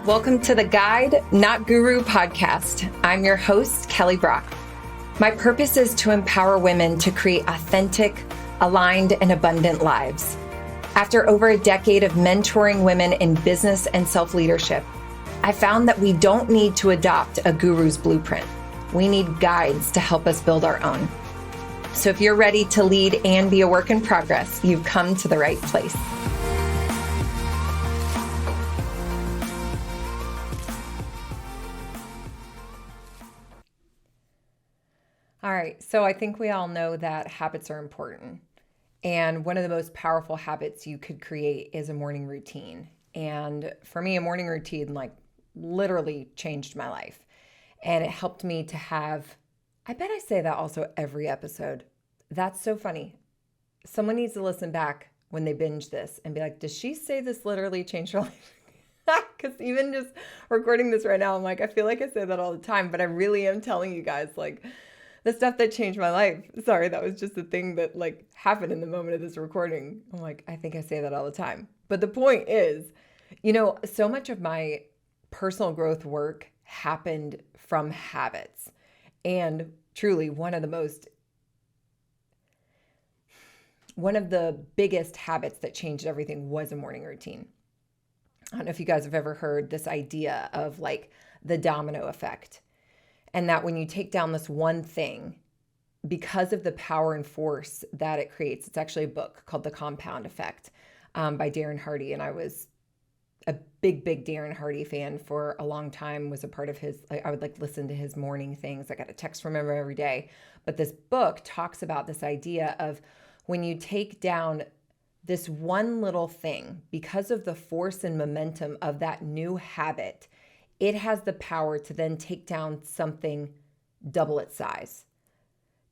Welcome to the Guide, Not Guru podcast. I'm your host, Kelly Brock. My purpose is to empower women to create authentic, aligned, and abundant lives. After over a decade of mentoring women in business and self-leadership, I found that we don't need to adopt a guru's blueprint. We need guides to help us build our own. So if you're ready to lead and be a work in progress, you've come to the right place. All right, so I think we all know that habits are important. And one of the most powerful habits you could create is a morning routine. And for me, a morning routine literally changed my life. And it helped me to have, I bet I say that also every episode. That's so funny. Someone needs to listen back when they binge this and be like, does she say this literally changed her life? Because even just recording this right now, I'm like, I feel like I say that all the time, but I really am telling you guys the stuff that changed my life. Sorry, that was just a thing that happened in the moment of this recording. I'm like, I think I say that all the time. But the point is, so much of my personal growth work happened from habits. And truly, one of the biggest habits that changed everything was a morning routine. I don't know if you guys have ever heard this idea of the domino effect. And that when you take down this one thing, because of the power and force that it creates, it's actually a book called The Compound Effect by Darren Hardy. And I was a big Darren Hardy fan for a long time, was a part of his, I would listen to his morning things. I got a text from him every day. But this book talks about this idea of when you take down this one little thing, because of the force and momentum of that new habit, it has the power to then take down something double its size.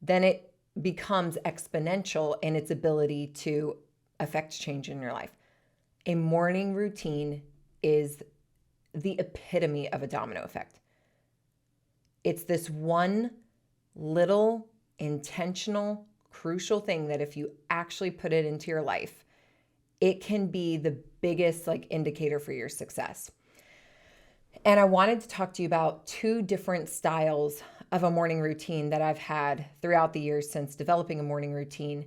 Then it becomes exponential in its ability to affect change in your life. A morning routine is the epitome of a domino effect. It's this one little intentional, crucial thing that if you actually put it into your life, it can be the biggest indicator for your success. And I wanted to talk to you about two different styles of a morning routine that I've had throughout the years since developing a morning routine,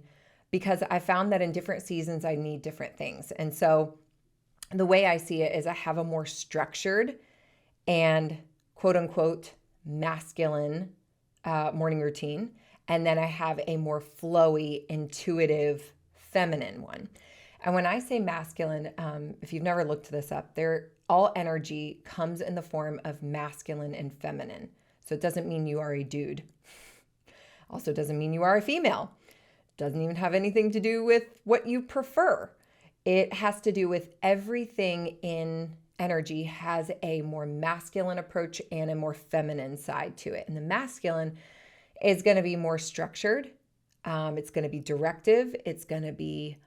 because I found that in different seasons, I need different things. And so the way I see it is I have a more structured and quote unquote masculine morning routine. And then I have a more flowy, intuitive, feminine one. And when I say masculine, if you've never looked this up, all energy comes in the form of masculine and feminine. So it doesn't mean you are a dude. Also doesn't mean you are a female. Doesn't even have anything to do with what you prefer. It has to do with everything in energy has a more masculine approach and a more feminine side to it. And the masculine is going to be more structured. It's going to be directive. It's going to be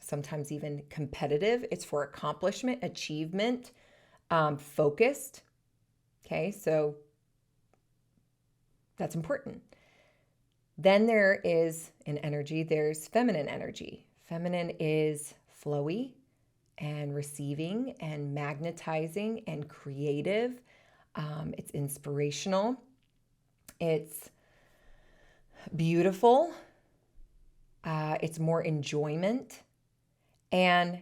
sometimes even competitive. It's for accomplishment, achievement, focused. Okay, so that's important. Then there is in energy, there's feminine energy. Feminine is flowy and receiving and magnetizing and creative. It's inspirational. It's beautiful. It's more enjoyment. And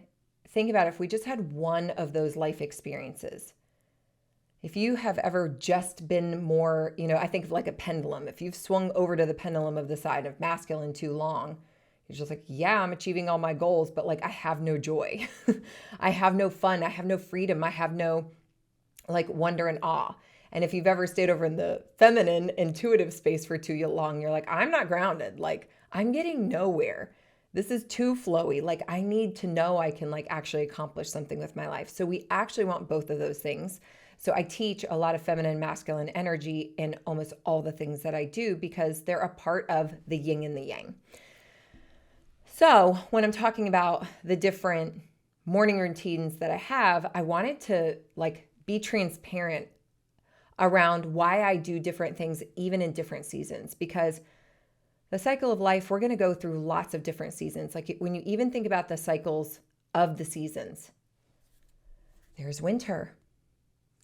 think about if we just had one of those life experiences. If you have ever just been more, I think of a pendulum. If you've swung over to the pendulum of the side of masculine too long, you're just yeah, I'm achieving all my goals, but I have no joy. I have no fun. I have no freedom. I have no wonder and awe. And if you've ever stayed over in the feminine intuitive space for too long, you're I'm not grounded. I'm getting nowhere. This is too flowy. I need to know I can actually accomplish something with my life. So we actually want both of those things. So I teach a lot of feminine and masculine energy in almost all the things that I do because they're a part of the yin and the yang. So when I'm talking about the different morning routines that I have, I wanted to be transparent around why I do different things even in different seasons, because the cycle of life, we're going to go through lots of different seasons. When you even think about the cycles of the seasons, there's winter,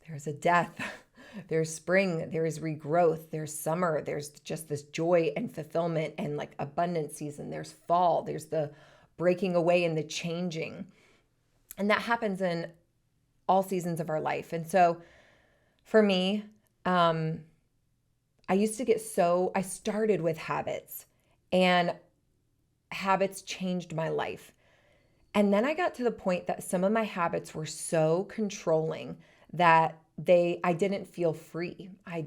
there's a death, there's spring, there's regrowth, there's summer, there's just this joy and fulfillment and like abundance season, there's fall, there's the breaking away and the changing. And that happens in all seasons of our life. And so for me, I started with habits, and habits changed my life. And then I got to the point that some of my habits were so controlling that I didn't feel free. I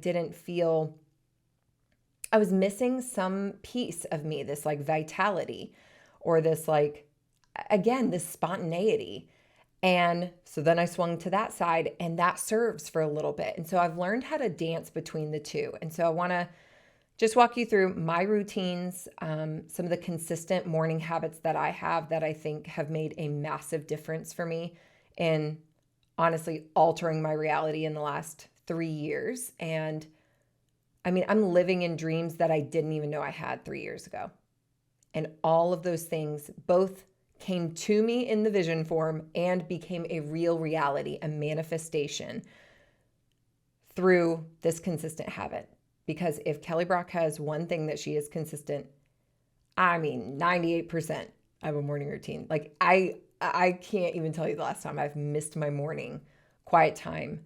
was missing some piece of me, this like vitality or this like, again, this spontaneity. And so then I swung to that side, and that serves for a little bit. And so I've learned how to dance between the two. And so I want to just walk you through my routines, some of the consistent morning habits that I have that I think have made a massive difference for me in honestly altering my reality in the last 3 years. And I mean, I'm living in dreams that I didn't even know I had 3 years ago. And all of those things both came to me in the vision form and became a real reality, a manifestation through this consistent habit. Because if Kelly Brock has one thing that she is consistent, I mean, 98% of a morning routine. Like I can't even tell you the last time I've missed my morning quiet time.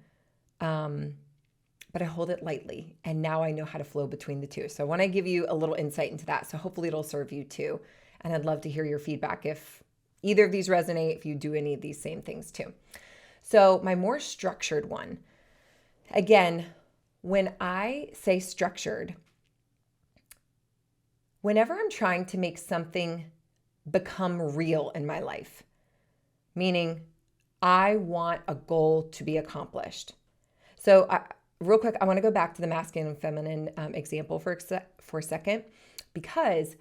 But I hold it lightly, and now I know how to flow between the two. So I want to give you a little insight into that. So hopefully it'll serve you too. And I'd love to hear your feedback if either of these resonate, if you do any of these same things too. So my more structured one, again, when I say structured, whenever I'm trying to make something become real in my life, meaning I want a goal to be accomplished. So real quick, I want to go back to the masculine and feminine example for a second, because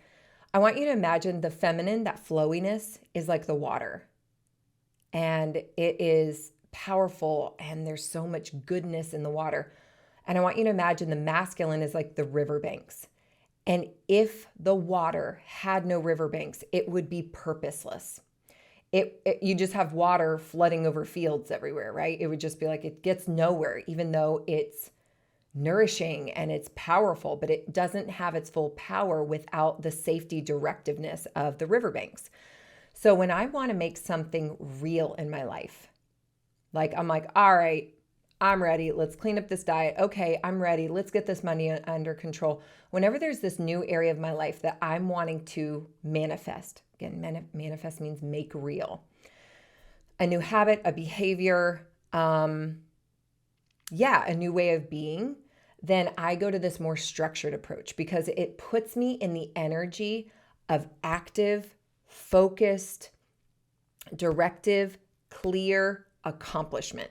I want you to imagine the feminine, that flowiness is like the water, and it is powerful, and there's so much goodness in the water. And I want you to imagine the masculine is like the riverbanks. And if the water had no riverbanks, it would be purposeless. You just have water flooding over fields everywhere, right? It would just be like, it gets nowhere, even though it's nourishing and it's powerful, but it doesn't have its full power without the safety directiveness of the riverbanks. So when I want to make something real in my life, like I'm like, all right, I'm ready. Let's clean up this diet. Okay, I'm ready. Let's get this money under control. Whenever there's this new area of my life that I'm wanting to manifest, again, manifest means make real, a new habit, a behavior, a new way of being, then I go to this more structured approach because it puts me in the energy of active, focused, directive, clear accomplishment.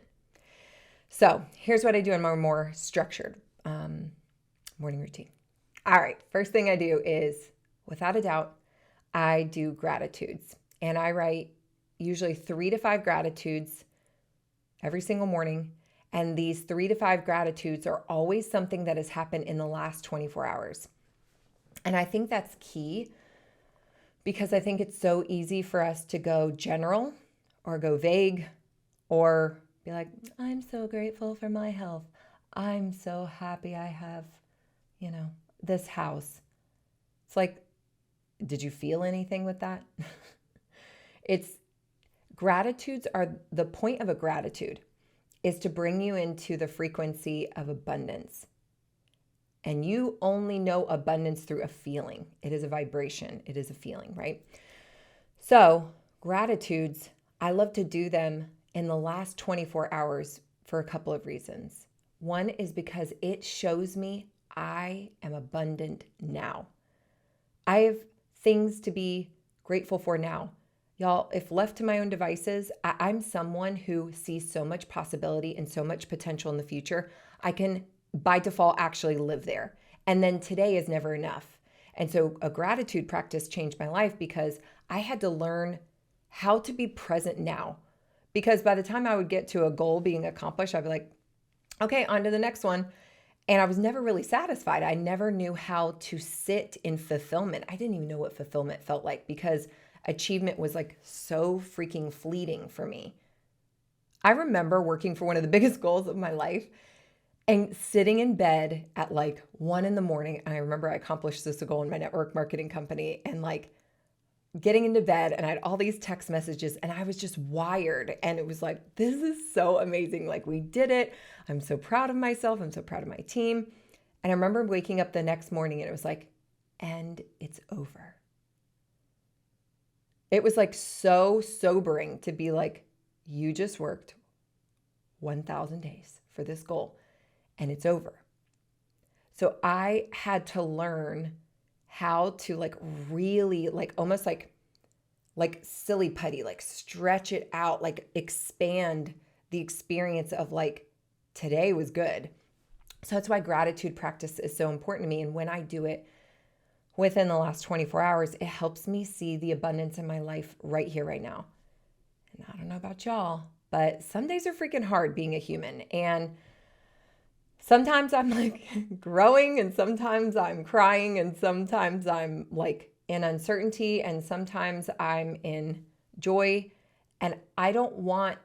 So here's what I do in my more structured morning routine. All right, first thing I do is, without a doubt, I do gratitudes. And I write usually 3 to 5 gratitudes every single morning. And these 3 to 5 gratitudes are always something that has happened in the last 24 hours. And I think that's key because I think it's so easy for us to go general or go vague or be like, I'm so grateful for my health. I'm so happy I have, this house. It's like, did you feel anything with that? Gratitudes are the point of a gratitude is to bring you into the frequency of abundance. And you only know abundance through a feeling. It is a vibration. It is a feeling, right? So gratitudes, I love to do them in the last 24 hours for a couple of reasons. One is because it shows me I am abundant now. I have things to be grateful for now. Y'all, if left to my own devices, I'm someone who sees so much possibility and so much potential in the future. I can, by default, actually live there. And then today is never enough. And so a gratitude practice changed my life because I had to learn how to be present now. Because by the time I would get to a goal being accomplished, I'd be like, okay, on to the next one. And I was never really satisfied. I never knew how to sit in fulfillment. I didn't even know what fulfillment felt like because achievement was like so freaking fleeting for me. I remember working for one of the biggest goals of my life and sitting in bed at like 1 a.m. And I remember I accomplished this goal in my network marketing company, and like getting into bed, and I had all these text messages, and I was just wired. And it was like, this is so amazing. Like, we did it. I'm so proud of myself. I'm so proud of my team. And I remember waking up the next morning and it was like, and it's over. It was like so sobering to be like, you just worked 1,000 days for this goal and it's over. So I had to learn how to like really like almost like silly putty, like stretch it out, like expand the experience of like today was good. So that's why gratitude practice is so important to me. And when I do it within the last 24 hours, it helps me see the abundance in my life right here, right now. And I don't know about y'all, but some days are freaking hard being a human. And sometimes I'm like growing, and sometimes I'm crying, and sometimes I'm like in uncertainty, and sometimes I'm in joy. And I don't want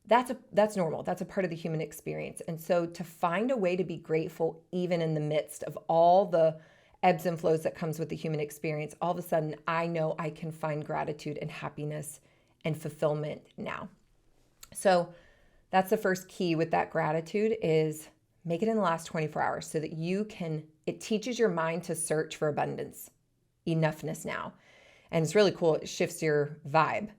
that's normal. That's a part of the human experience. And so to find a way to be grateful even in the midst of all the ebbs and flows that comes with the human experience, all of a sudden I know I can find gratitude and happiness and fulfillment now. So that's the first key with that gratitude is make it in the last 24 hours so that it teaches your mind to search for abundance, enoughness now. And it's really cool. It shifts your vibe.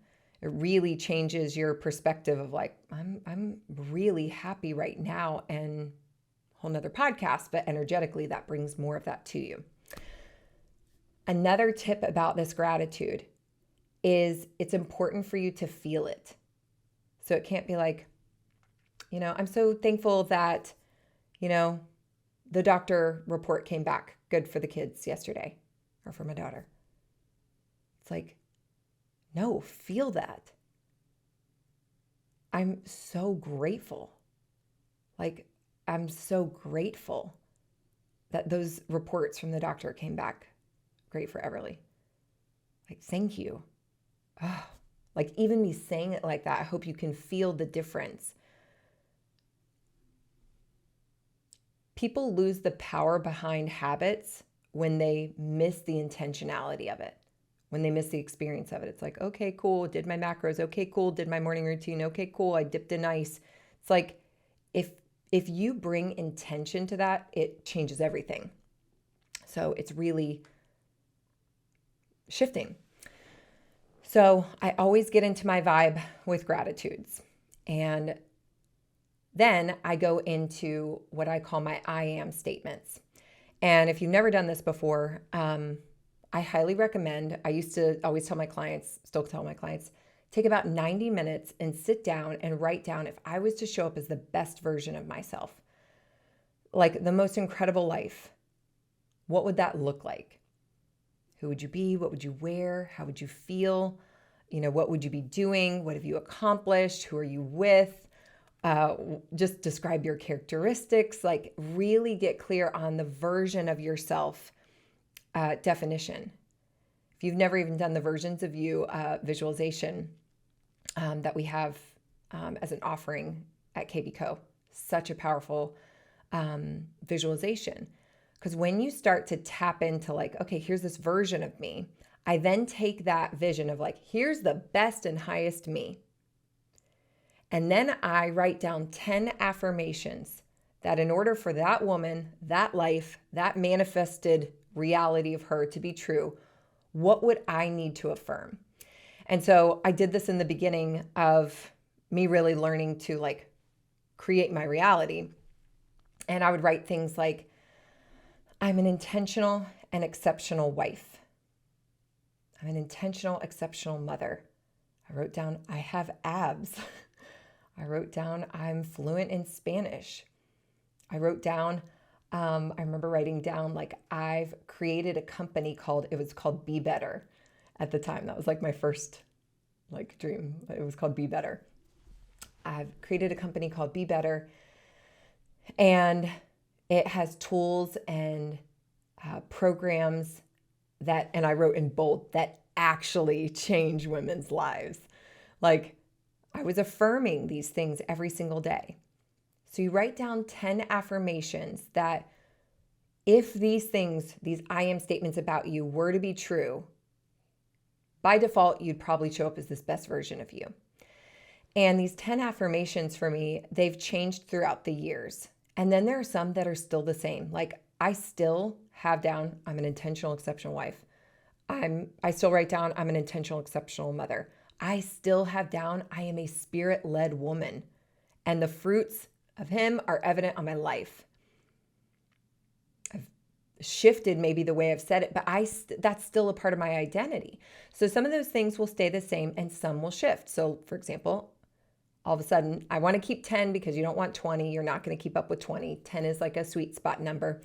It really changes your perspective of like, I'm really happy right now, and a whole nother podcast, but energetically that brings more of that to you. Another tip about this gratitude is it's important for you to feel it. So it can't be like, I'm so thankful that, the doctor report came back good for the kids yesterday or for my daughter. It's like, no, feel that. I'm so grateful. Like, I'm so grateful that those reports from the doctor came back great for Everly. Like, thank you. Oh, like, even me saying it like that, I hope you can feel the difference. People lose the power behind habits when they miss the intentionality of it. When they miss the experience of it. It's like, okay, cool, did my macros. Okay, cool, did my morning routine. Okay, cool, I dipped in ice. It's like, if you bring intention to that, it changes everything. So it's really shifting. So I always get into my vibe with gratitudes. And then I go into what I call my I am statements. And if you've never done this before, I highly recommend, I used to always tell my clients, still tell my clients, take about 90 minutes and sit down and write down, if I was to show up as the best version of myself, like the most incredible life, what would that look like? Who would you be? What would you wear? How would you feel? What would you be doing? What have you accomplished? Who are you with? Just describe your characteristics, like really get clear on the version of yourself definition. If you've never even done the versions of you visualization that we have as an offering at KBCO, such a powerful visualization. Because when you start to tap into like, okay, here's this version of me, I then take that vision of like, here's the best and highest me. And then I write down 10 affirmations that in order for that woman, that life, that manifested reality of her to be true, what would I need to affirm? And so I did this in the beginning of me really learning to like create my reality. And I would write things like, I'm an intentional and exceptional wife. I'm an intentional, exceptional mother. I wrote down, I have abs. I wrote down, I'm fluent in Spanish. I wrote down, I remember writing down, like, I've created a company it was called Be Better at the time. That was like my first like dream. It was called Be Better. I've created a company called Be Better, and it has tools and programs and I wrote in bold, that actually change women's lives. Like, I was affirming these things every single day. So you write down 10 affirmations that if these things, these I am statements about you were to be true, by default, you'd probably show up as this best version of you. And these 10 affirmations for me, they've changed throughout the years. And then there are some that are still the same. Like I still have down, I'm an intentional, exceptional wife. I still write down, I'm an intentional, exceptional mother. I still have down, I am a spirit-led woman. And the fruits of him are evident on my life. I've shifted maybe the way I've said it, but that's still a part of my identity. So some of those things will stay the same and some will shift. So for example, all of a sudden, I want to keep 10 because you don't want 20. You're not going to keep up with 20. 10 is like a sweet spot number.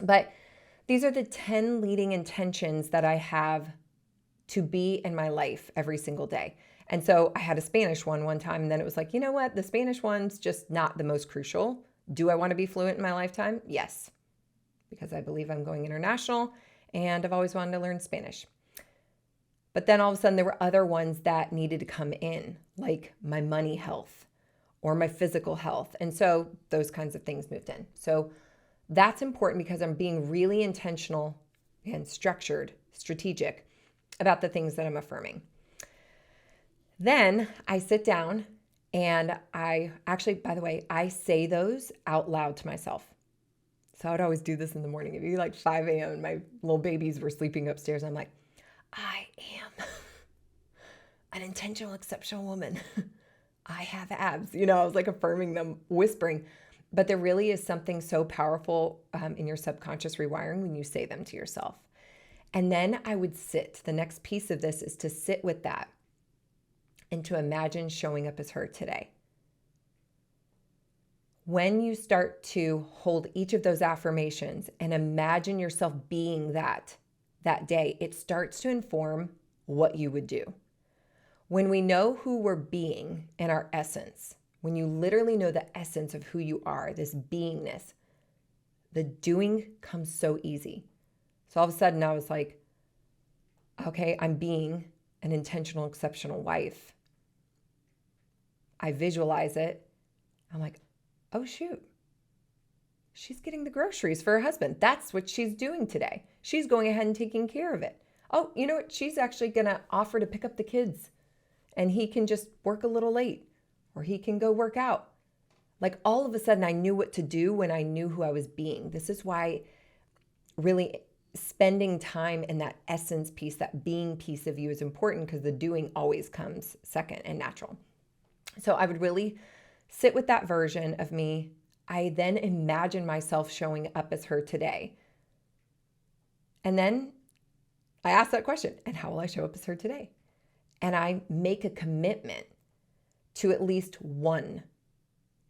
But these are the 10 leading intentions that I have to be in my life every single day. And so I had a Spanish one time, and then it was like, you know what? The Spanish one's just not the most crucial. Do I want to be fluent in my lifetime? Yes, because I believe I'm going international and I've always wanted to learn Spanish. But then all of a sudden there were other ones that needed to come in, like my money health or my physical health. And so those kinds of things moved in. So that's important because I'm being really intentional and structured, strategic about the things that I'm affirming. Then I sit down and I actually, by the way, I say those out loud to myself. So I would always do this in the morning. It'd be like 5 a.m. and my little babies were sleeping upstairs. I'm like, I am an intentional, exceptional woman. I have abs. I was like affirming them, whispering. But there really is something so powerful in your subconscious rewiring when you say them to yourself. And then I would sit. The next piece of this is to sit with that and to imagine showing up as her today. When you start to hold each of those affirmations and imagine yourself being that day, it starts to inform what you would do. When we know who we're being in our essence, when you literally know the essence of who you are, this beingness, the doing comes so easy. So all of a sudden I was like, okay, I'm being an intentional, exceptional wife. I visualize it. I'm like, oh shoot, she's getting the groceries for her husband. That's what she's doing today. She's going ahead and taking care of it. Oh, you know what? She's actually going to offer to pick up the kids and he can just work a little late or he can go work out. Like all of a sudden I knew what to do when I knew who I was being. This is why really spending time in that essence piece, that being piece of you is important because the doing always comes second and natural. So I would really sit with that version of me. I then imagine myself showing up as her today. And then I ask that question, and how will I show up as her today? And I make a commitment to at least one.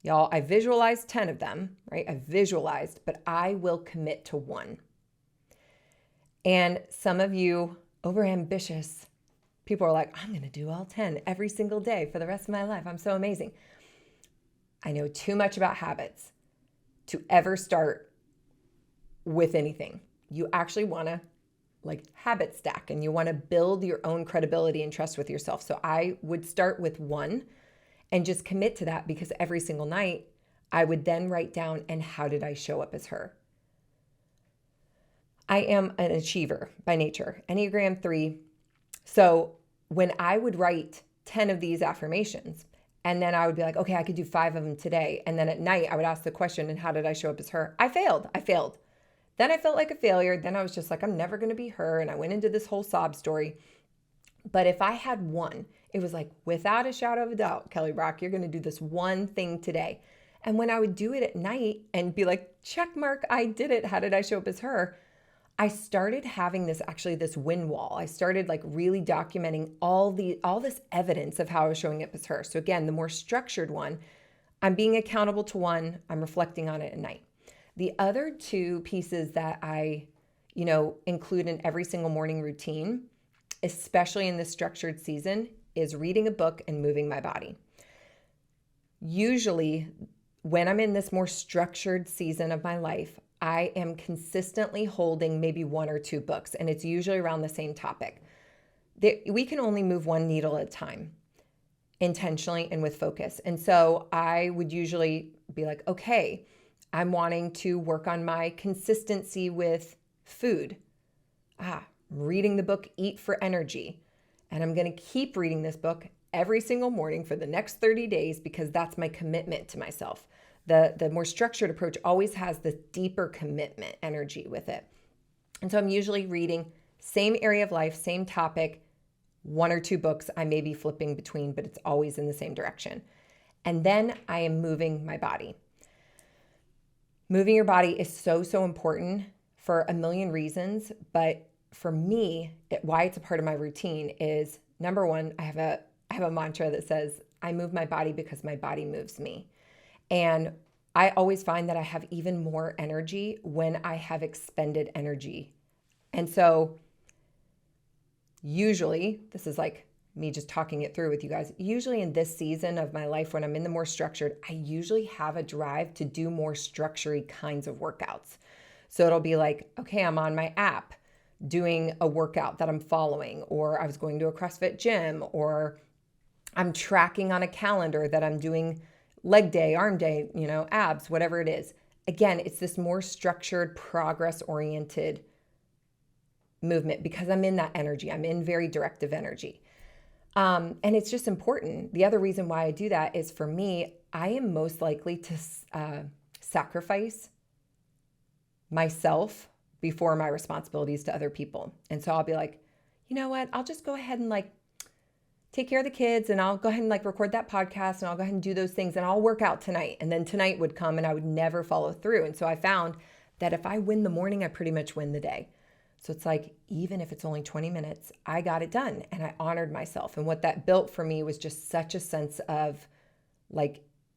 Y'all, I visualized 10 of them, right? I visualized, but I will commit to one. And some of you, overambitious people are like, I'm going to do all 10 every single day for the rest of my life. I'm so amazing. I know too much about habits to ever start with anything. You actually want to habit stack and you want to build your own credibility and trust with yourself. So I would start with one and just commit to that because every single night I would then write down, and how did I show up as her? I am an achiever by nature, Enneagram 3. So when I would write 10 of these affirmations, and then I would be like, okay, I could do 5 of them today. And then at night I would ask the question, and how did I show up as her? I failed. Then I felt like a failure. Then I was just like, I'm never going to be her. And I went into this whole sob story. But if I had one, it was like, without a shadow of a doubt, Kelly Brock, you're going to do this one thing today. And when I would do it at night and be like, check mark, I did it. How did I show up as her? I started having this win wall. I started really documenting all this evidence of how I was showing up as her. So again, the more structured one, I'm being accountable to one, I'm reflecting on it at night. The other 2 pieces that I, include in every single morning routine, especially in this structured season, is reading a book and moving my body. Usually when I'm in this more structured season of my life, I am consistently holding maybe 1 or 2 books, and it's usually around the same topic. We can only move one needle at a time. intentionally and with focus. And so I would usually be like, okay, I'm wanting to work on my consistency with food. Reading the book, Eat for Energy. And I'm going to keep reading this book every single morning for the next 30 days because that's my commitment to myself. The more structured approach always has this deeper commitment energy with it. And so I'm usually reading same area of life, same topic, 1 or 2 books I may be flipping between, but it's always in the same direction. And then I am moving my body. Moving your body is so, so important for a million reasons, but for me, why it's a part of my routine is, number one, I have a mantra that says, I move my body because my body moves me. And I always find that I have even more energy when I have expended energy. And so usually, this is like me just talking it through with you guys, usually in this season of my life when I'm in the more structured, I usually have a drive to do more structured kinds of workouts. So it'll be like, okay, I'm on my app doing a workout that I'm following, or I was going to a CrossFit gym, or I'm tracking on a calendar that I'm doing leg day, arm day, abs, whatever it is. Again, it's this more structured, progress-oriented movement because I'm in that energy. I'm in very directive energy. And it's just important. The other reason why I do that is, for me, I am most likely to sacrifice myself before my responsibilities to other people. And so I'll be like, you know what? I'll just go ahead and take care of the kids, and I'll go ahead and record that podcast, and I'll go ahead and do those things, and I'll work out tonight. And then tonight would come and I would never follow through. And so I found that if I win the morning, I pretty much win the day. So it's like, even if it's only 20 minutes, I got it done and I honored myself. And what that built for me was just such a sense of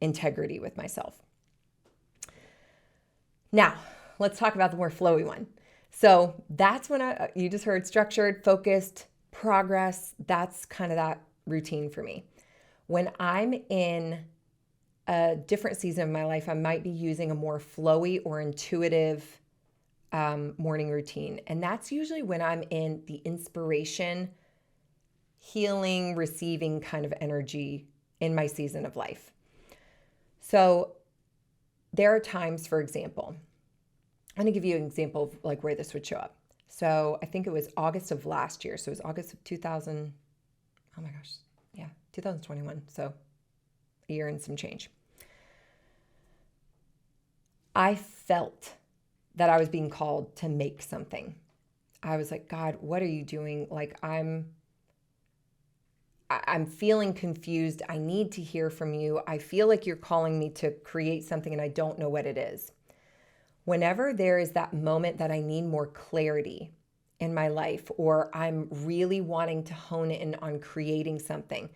integrity with myself. Now, let's talk about the more flowy one. So that's when you just heard structured, focused, progress. That's kind of that routine for me. When I'm in a different season of my life, I might be using a more flowy or intuitive morning routine. And that's usually when I'm in the inspiration, healing, receiving kind of energy in my season of life. So there are times, for example, I'm going to give you an example of where this would show up. So I think it was August of last year. So it was August of 2021. So a year and some change. I felt that I was being called to make something. I was like, God, what are you doing? I'm feeling confused. I need to hear from you. I feel like you're calling me to create something and I don't know what it is. Whenever there is that moment that I need more clarity in my life, or I'm really wanting to hone in on creating something.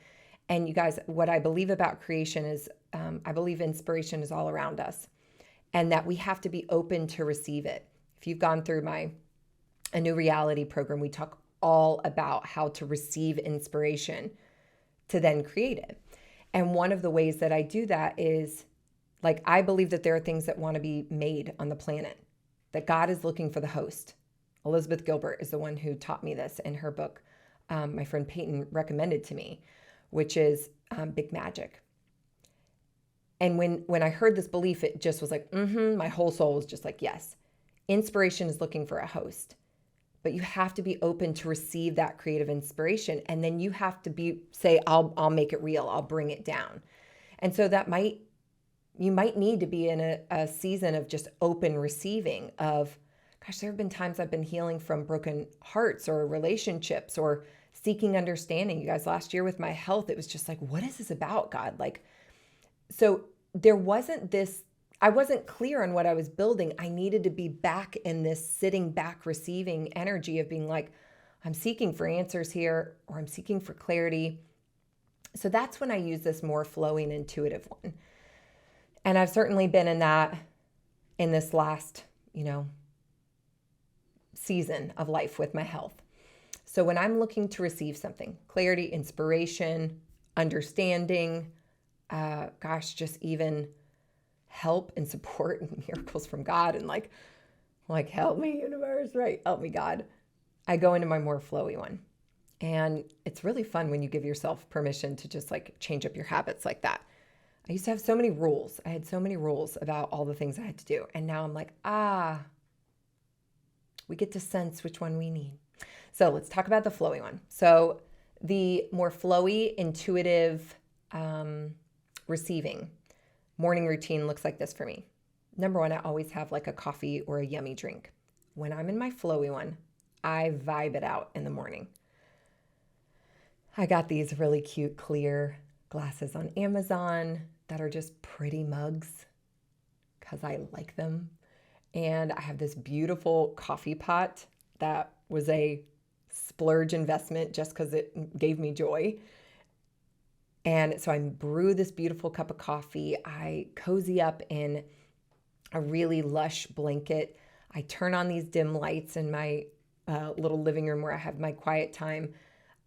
And you guys, what I believe about creation is, I believe inspiration is all around us and that we have to be open to receive it. If you've gone through a new reality program, we talk all about how to receive inspiration to then create it. And one of the ways that I do that is, I believe that there are things that want to be made on the planet, that God is looking for the host. Elizabeth Gilbert is the one who taught me this in her book, my friend Peyton recommended to me, which is Big Magic. And when I heard this belief, it just was my whole soul was just yes. Inspiration is looking for a host, but you have to be open to receive that creative inspiration. And then you have to say, I'll make it real. I'll bring it down. And so you might need to be in a season of just open receiving of, gosh, there have been times I've been healing from broken hearts or relationships or seeking understanding. You guys, last year with my health, it was just what is this about, God? So there wasn't this, I wasn't clear on what I was building. I needed to be back in this sitting back, receiving energy of being I'm seeking for answers here, or I'm seeking for clarity. So that's when I use this more flowing, intuitive one. And I've certainly been in this last, season of life with my health. So when I'm looking to receive something, clarity, inspiration, understanding, just even help and support and miracles from God and help me, universe, right? Help me, God. I go into my more flowy one. And it's really fun when you give yourself permission to just like change up your habits like that. I used to have so many rules. I had so many rules about all the things I had to do. And now I'm like, we get to sense which one we need. So let's talk about the flowy one. So the more flowy, intuitive, receiving morning routine looks like this for me. Number one, I always have like a coffee or a yummy drink. When I'm in my flowy one, I vibe it out in the morning. I got these really cute clear glasses on Amazon that are just pretty mugs because I like them. And I have this beautiful coffee pot that was a splurge investment just because it gave me joy. And so I brew this beautiful cup of coffee. I cozy up in a really lush blanket. I turn on these dim lights in my little living room where I have my quiet time.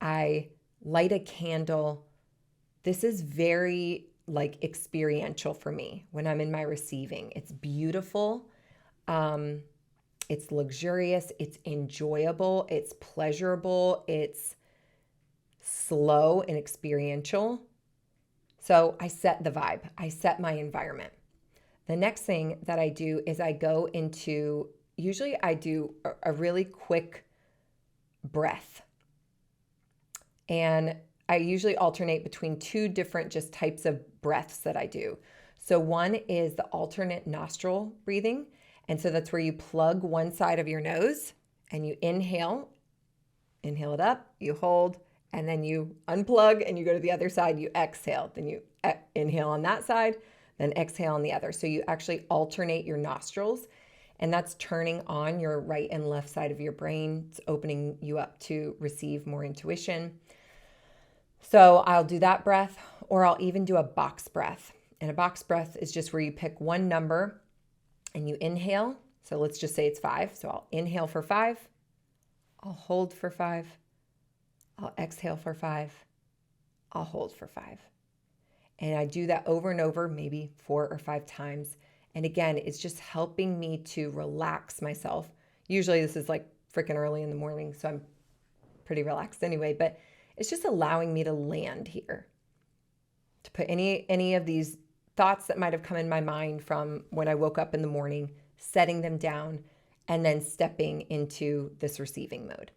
I light a candle. This is very like experiential for me when I'm in my receiving. It's beautiful. It's luxurious. It's enjoyable. It's pleasurable. It's slow and experiential. So I set the vibe. I set my environment. The next thing that I do is I go into, usually I do a really quick breath. And I usually alternate between two different just types of breaths that I do. So one is the alternate nostril breathing. And so that's where you plug one side of your nose and you inhale it up, you hold, and then you unplug and you go to the other side, you exhale. Then you inhale on that side, then exhale on the other. So you actually alternate your nostrils, and that's turning on your right and left side of your brain. It's opening you up to receive more intuition. So I'll do that breath, or I'll even do a box breath. And a box breath is just where you pick one number and you inhale. So let's just say it's 5. So I'll inhale for 5. I'll hold for 5. I'll exhale for 5. I'll hold for 5. And I do that over and over, maybe 4 or 5 times. And again, it's just helping me to relax myself. Usually this is like freaking early in the morning, so I'm pretty relaxed anyway, but it's just allowing me to land here, to put any of these thoughts that might have come in my mind from when I woke up in the morning, setting them down, and then stepping into this receiving mode.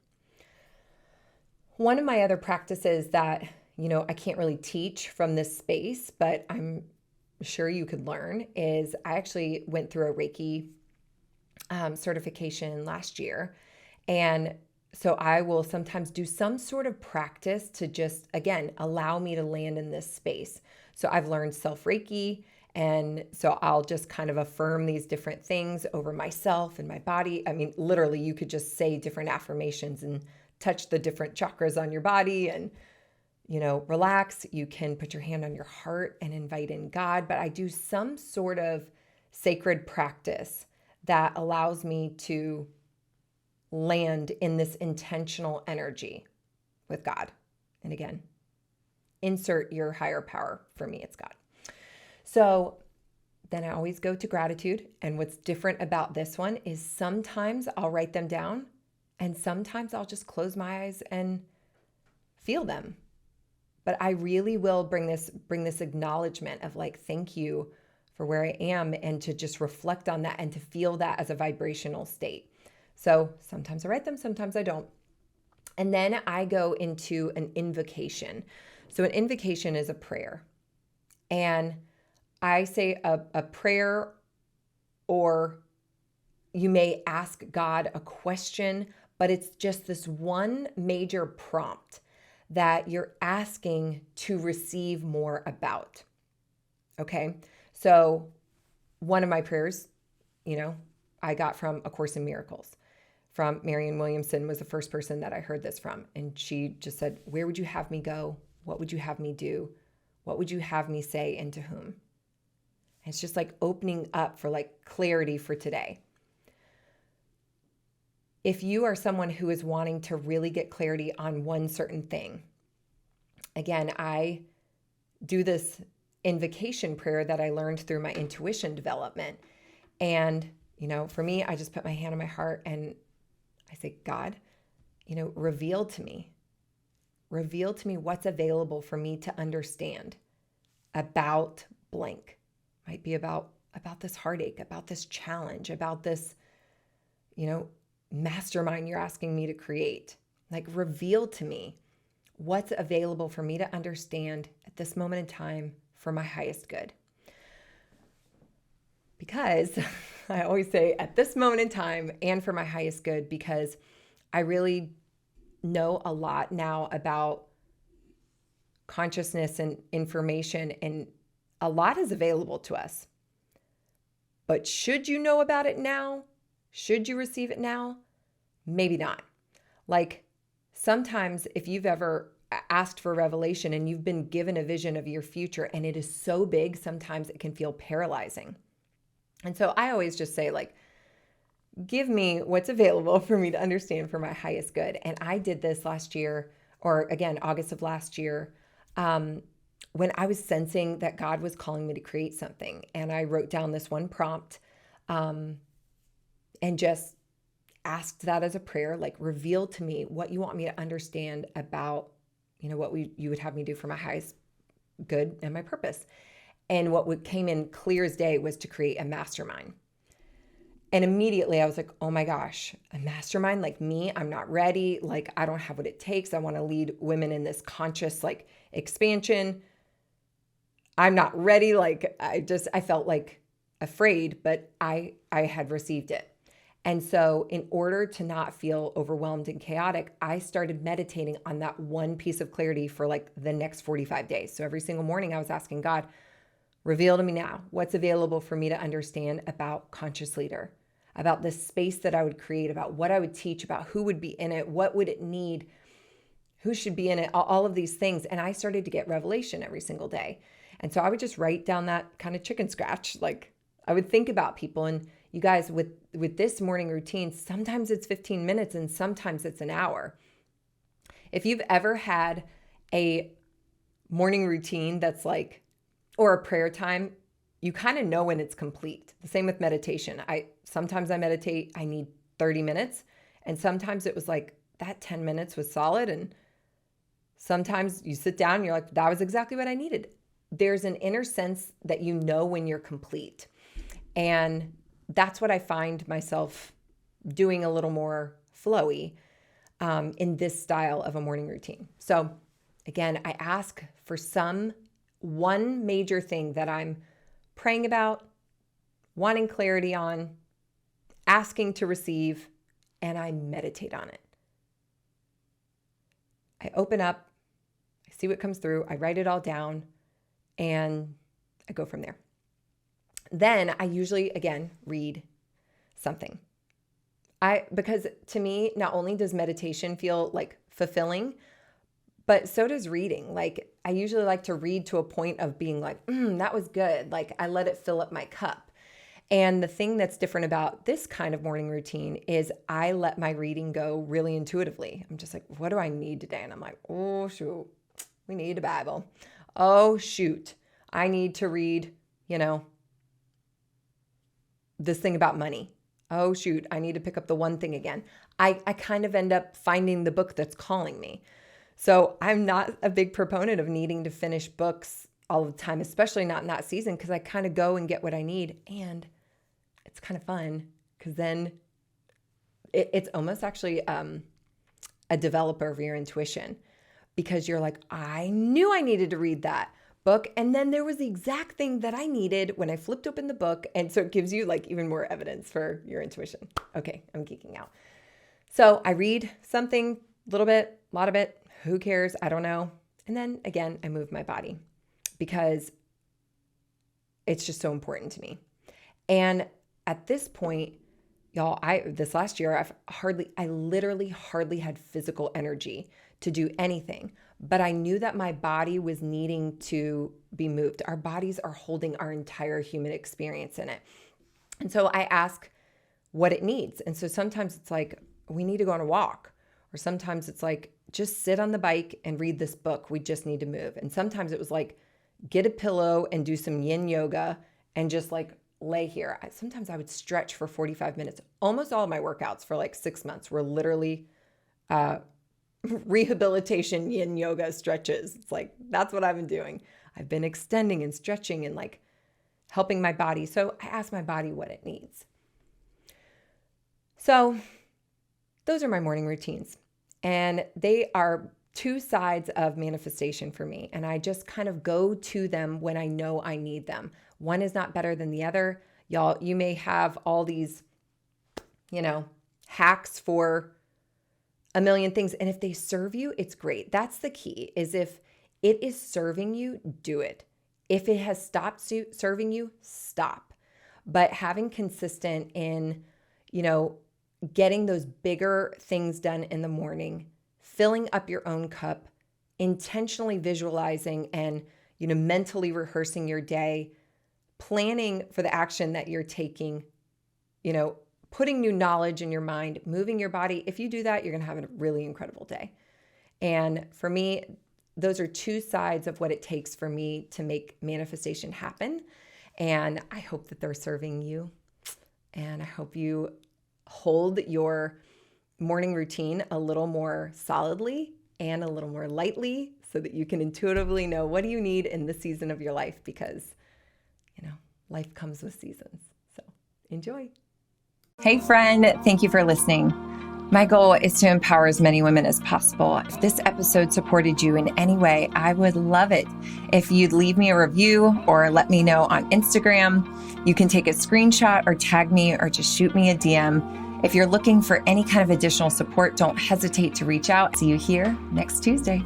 One of my other practices that, I can't really teach from this space, but I'm sure you could learn, is I actually went through a Reiki certification last year. And so I will sometimes do some sort of practice to just, again, allow me to land in this space. So I've learned self-Reiki, and so I'll just kind of affirm these different things over myself and my body. I mean, literally, you could just say different affirmations and touch the different chakras on your body and, relax. You can put your hand on your heart and invite in God. But I do some sort of sacred practice that allows me to land in this intentional energy with God. And again, insert your higher power. For me, it's God. So then I always go to gratitude. And what's different about this one is sometimes I'll write them down, and sometimes I'll just close my eyes and feel them. But I really will bring this acknowledgement of like, thank you for where I am, and to just reflect on that and to feel that as a vibrational state. So sometimes I write them, sometimes I don't. And then I go into an invocation. So an invocation is a prayer. And I say a prayer, or you may ask God a question, but it's just this one major prompt that you're asking to receive more about. Okay? So one of my prayers, I got from A Course in Miracles. From Marianne Williamson was the first person that I heard this from. And she just said, where would you have me go? What would you have me do? What would you have me say, and to whom? And it's just like opening up for like clarity for today. If you are someone who is wanting to really get clarity on one certain thing, again, I do this invocation prayer that I learned through my intuition development. And, for me, I just put my hand on my heart and I say, God, reveal to me reveal to me what's available for me to understand about blank. Might be about this heartache, about this challenge, about this, mastermind you're asking me to create. Like, reveal to me what's available for me to understand at this moment in time for my highest good. Because I always say at this moment in time and for my highest good, because I really know a lot now about consciousness and information, and a lot is available to us. But should you know about it now? Should you receive it now? Maybe not. Like, sometimes if you've ever asked for revelation and you've been given a vision of your future and it is so big, sometimes it can feel paralyzing. And so I always just say, like, give me what's available for me to understand for my highest good. And I did this last year, or again, August of last year, when I was sensing that God was calling me to create something. And I wrote down this one prompt and just asked that as a prayer, like, reveal to me what you want me to understand about, what you would have me do for my highest good and my purpose. And what came in clear as day was to create a mastermind. And immediately I was like, oh my gosh, a mastermind like me? I'm not ready. Like, I don't have what it takes. I want to lead women in this conscious, like, expansion. I'm not ready. Like, I felt like afraid, but I had received it. And so in order to not feel overwhelmed and chaotic, I started meditating on that one piece of clarity for like the next 45 days. So every single morning I was asking God, reveal to me now what's available for me to understand about Conscious Leader, about the space that I would create, about what I would teach, about who would be in it, what would it need, who should be in it, all of these things. And I started to get revelation every single day. And so I would just write down that kind of chicken scratch. Like, I would think about people. And you guys, with this morning routine, sometimes it's 15 minutes and sometimes it's an hour. If you've ever had a morning routine that's like, or a prayer time, you kind of know when it's complete. The same with meditation. Sometimes I meditate, I need 30 minutes. And sometimes it was like that 10 minutes was solid. And sometimes you sit down and you're like, that was exactly what I needed. There's an inner sense that you know when you're complete. And that's what I find myself doing a little more flowy in this style of a morning routine. So again, I ask for one major thing that I'm praying about, wanting clarity on, asking to receive, and I meditate on it. I open up, I see what comes through, I write it all down, and I go from there. Then I usually, again, read something. Because to me, not only does meditation feel like fulfilling, but so does reading. Like, I usually like to read to a point of being like, that was good. Like, I let it fill up my cup. And the thing that's different about this kind of morning routine is I let my reading go really intuitively. I'm just like, what do I need today? And I'm like, oh, shoot, we need a Bible. Oh, shoot, I need to read, this thing about money. Oh, shoot, I need to pick up the one thing again. I kind of end up finding the book that's calling me. So I'm not a big proponent of needing to finish books all the time, especially not in that season, because I kind of go and get what I need. And it's kind of fun because then it's almost actually a developer of your intuition, because you're like, I knew I needed to read that book. And then there was the exact thing that I needed when I flipped open the book. And so it gives you like even more evidence for your intuition. Okay, I'm geeking out. So I read something, a little bit, a lot of it. Who cares? I don't know. And then again, I move my body because it's just so important to me. And at this point, y'all, this last year, I literally hardly had physical energy to do anything, but I knew that my body was needing to be moved. Our bodies are holding our entire human experience in it. And so I ask what it needs. And so sometimes it's like, we need to go on a walk. Or sometimes it's like, just sit on the bike and read this book. We just need to move. And sometimes it was like, get a pillow and do some yin yoga and just like lay here. Sometimes I would stretch for 45 minutes. Almost all of my workouts for like 6 months were literally rehabilitation yin yoga stretches. It's like, that's what I've been doing. I've been extending and stretching and like helping my body. So I ask my body what it needs. So those are my morning routines. And they are two sides of manifestation for me. And I just kind of go to them when I know I need them. One is not better than the other. Y'all, you may have all these, hacks for a million things. And if they serve you, it's great. That's the key, is if it is serving you, do it. If it has stopped serving you, stop. But having consistent in, getting those bigger things done in the morning, filling up your own cup, intentionally visualizing and, mentally rehearsing your day, planning for the action that you're taking, putting new knowledge in your mind, moving your body. If you do that, you're going to have a really incredible day. And for me, those are two sides of what it takes for me to make manifestation happen. And I hope that they're serving you. And I hope you hold your morning routine a little more solidly and a little more lightly so that you can intuitively know what do you need in the season of your life, because, life comes with seasons. So enjoy. Hey friend, thank you for listening. My goal is to empower as many women as possible. If this episode supported you in any way, I would love it if you'd leave me a review or let me know on Instagram. You can take a screenshot or tag me or just shoot me a DM. If you're looking for any kind of additional support, don't hesitate to reach out. See you here next Tuesday.